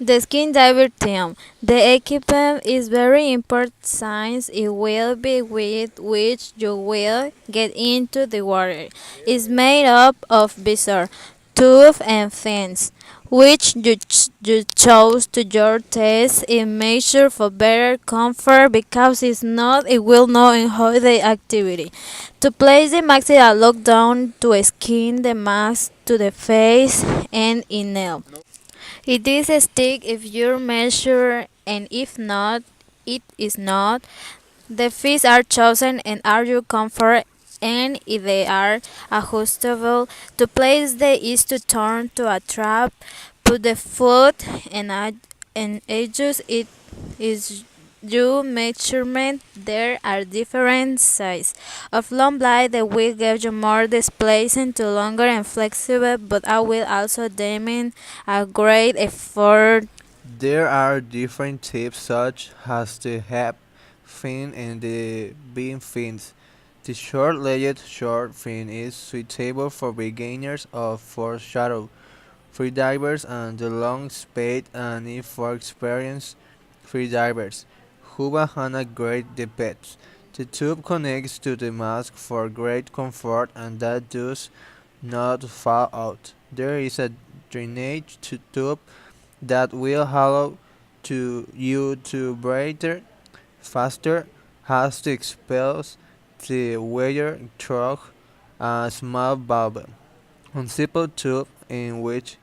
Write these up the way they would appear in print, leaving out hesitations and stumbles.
The skin diver team. The equipment is very important since it will be with which you will get into the water. It's made up of buceo, tube and fins, which you chose to your taste in measure for better comfort because if not, it will not enjoy the activity. To place the mask look down to skin the mask to the face and inhale. It is a stick if you measure and if not, it is not. The feet are chosen and are your comfort and if they are adjustable. To place the is to turn to a trap, put the foot and adjust it is your measurement. There are different sizes of long blade that will give you more displacement to longer and flexible, but I will also demand a great effort. There are different tips such as the hep fin and the beam fins. The short-legged short fin is suitable for beginners or for shallow freedivers, and the long spade and if for experienced freedivers who will handle great depths. The tube connects to the mask for great comfort and that does not fall out. There is a drainage tube that will allow you to breathe faster as to expel the water through a small valve. A simple tube in which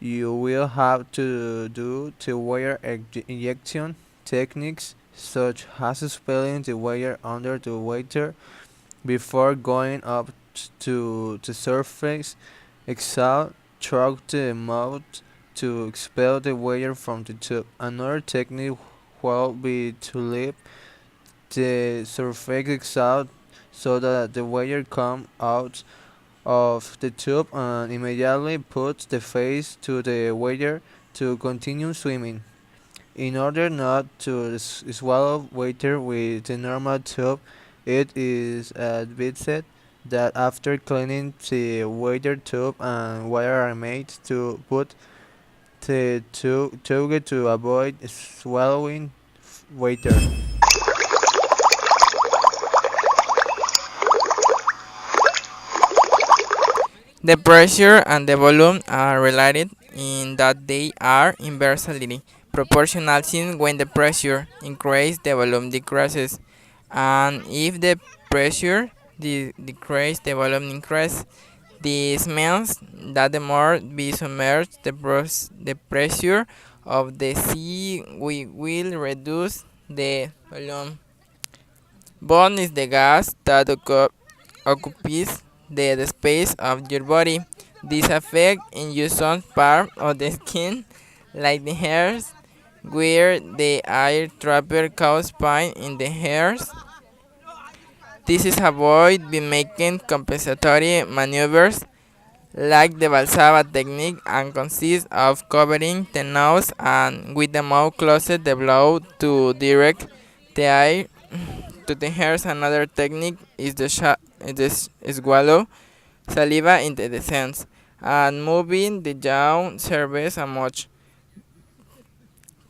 you will have to do the water injection techniques such as spilling the water under the water before going up to the surface. Exhale through the mouth to expel the water from the tube. Another technique will be to leave the surface exhale so that the water comes out of the tube and immediately puts the face to the water to continue swimming. In order not to swallow water with the normal tube, it is advised that after cleaning the water tube and water are made to put the tube to avoid swallowing water. The pressure and the volume are related in that they are inversely proportional since when the pressure increases, the volume decreases, and if the pressure decreases, the volume increases. This means that the more we submerge the pressure of the sea, we will reduce the volume. Bone is the gas that occupies the space of your body. This affects in you some part of the skin, like the hairs, where the air trapper causes pain in the hairs. This is avoided by making compensatory maneuvers like the Valsava technique and consists of covering the nose and with the mouth closed the blow to direct the air to the hairs. Another technique is the swallow saliva into the sense and moving the jaw serves a much.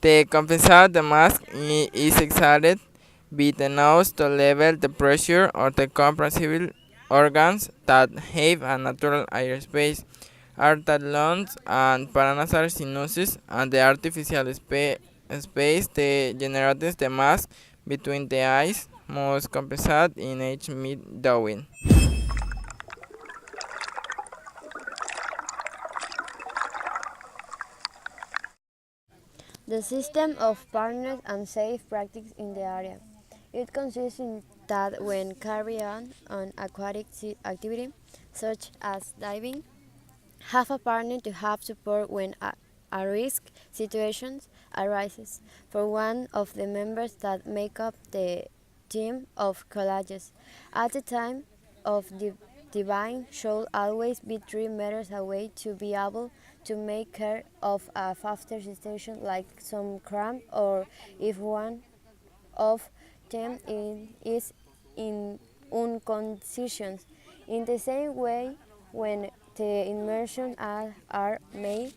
To compensate the mask is exhaled with the nose to level the pressure or the compressible organs that have a natural airspace are the lungs and paranasal sinuses and the artificial space that generates the mask between the eyes must compensate in each mid-dowing. The system of partners and safe practice in the area. It consists in that when carry on an aquatic activity, such as diving, have a partner to have support when a risk situation arises for one of the members that make up the team of collages. At the time of the divine should always be 3 meters away to be able to make care of a faster situation like some cramp or if one of them is in unconscious. In the same way, when the immersions are made,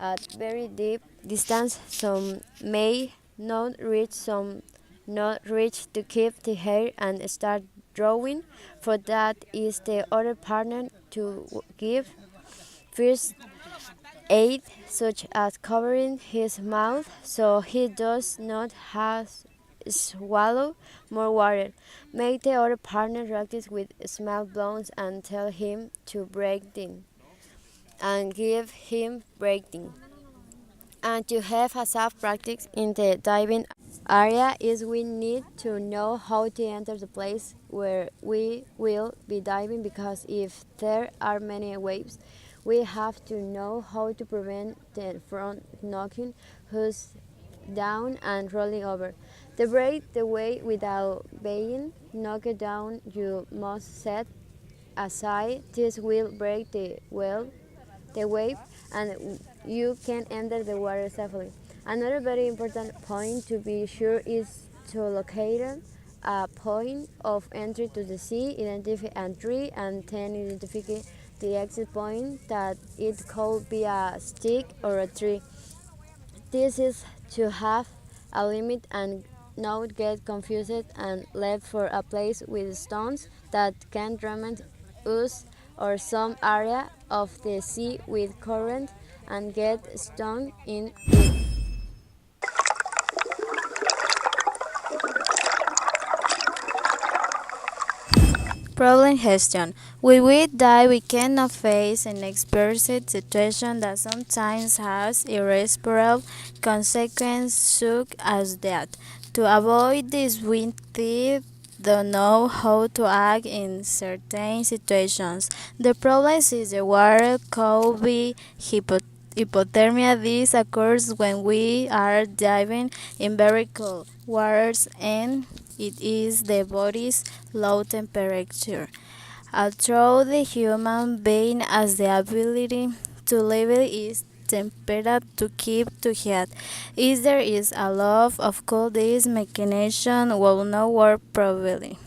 at very deep distance. Some may not reach, some not reach to keep the hair and start drawing. For that is the other partner to give first aid, such as covering his mouth so he does not have swallow more water. Make the other partner practice with small blows and tell him to break them and give him breathing. And to have a soft practice in the diving area is we need to know how to enter the place where we will be diving, because if there are many waves, we have to know how to prevent the front knocking us down and rolling over. To break the wave without being knocked down, you must set aside. This will break the wave, and you can enter the water safely. Another very important point to be sure is to locate a point of entry to the sea, identify entry, and then identify the exit point, that it could be a stick or a tree. This is to have a limit and not get confused and left for a place with stones that can damage us, or some area of the sea with current and get stung in it. Problem question. When we die, we cannot face an unexpected situation that sometimes has irreparable consequences, such as death. To avoid this, we need to know how to act in certain situations. The problem is the water could be hypothermia. This occurs when we are diving in very cold waters and it is the body's low temperature. Although the human being has the ability to level its temperature to keep to heat, if there is a loss of cold, this mechanism will not work properly.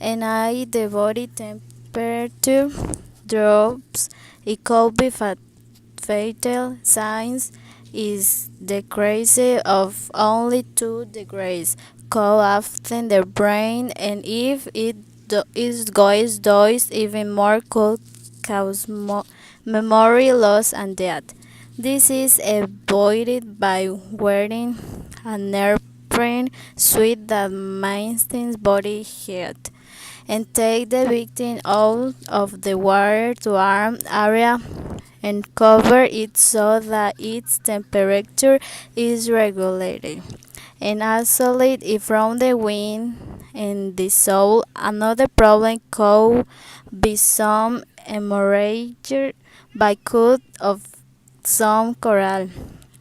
And as the body temperature drops, it could be fatal. Science is decrease of only 2 degrees. Cold often the brain, and if it goes even more, could cause memory loss and death. This is avoided by wearing a neoprene suit that maintains body heat, and take the victim out of the water to warm area and cover it so that its temperature is regulated, and isolate it from the wind and the soul. Another problem could be some hemorrhage by cut of some coral.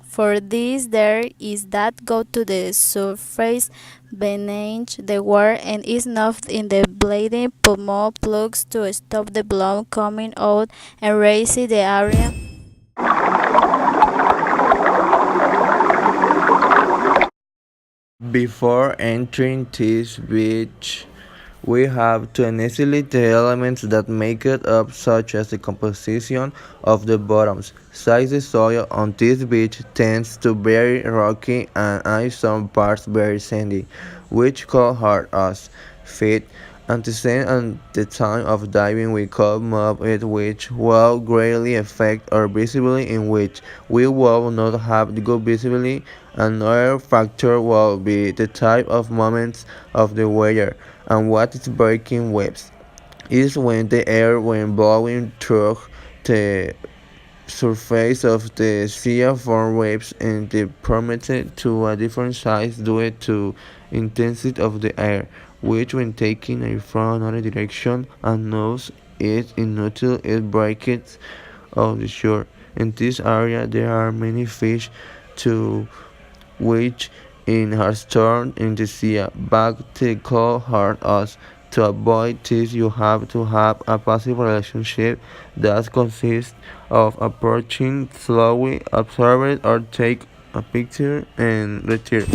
For this, there is that go to the surface beneath the water and is knocked in the bleeding pulmon plugs to stop the blood coming out and raise the area. Before entering this beach, we have to isolate the elements that make it up, such as the composition of the bottoms. Since the soil on this beach tends to be very rocky and in some parts very sandy, which could hurt us feet. At the same at the time of diving, we could move it, which will greatly affect our visibility, in which we will not have good visibility. Another factor will be the type of movements of the weather and what is breaking waves. Is when the air when blowing through the surface of the sea form waves and they permitted to a different size due to intensity of the air, which when taking a from another direction and knows it until it breaks of the shore. In this area there are many fish to which in her storm in the sea back to call hurt us. To avoid this, you have to have a passive relationship that consists of approaching slowly, observe it, or take a picture and retire.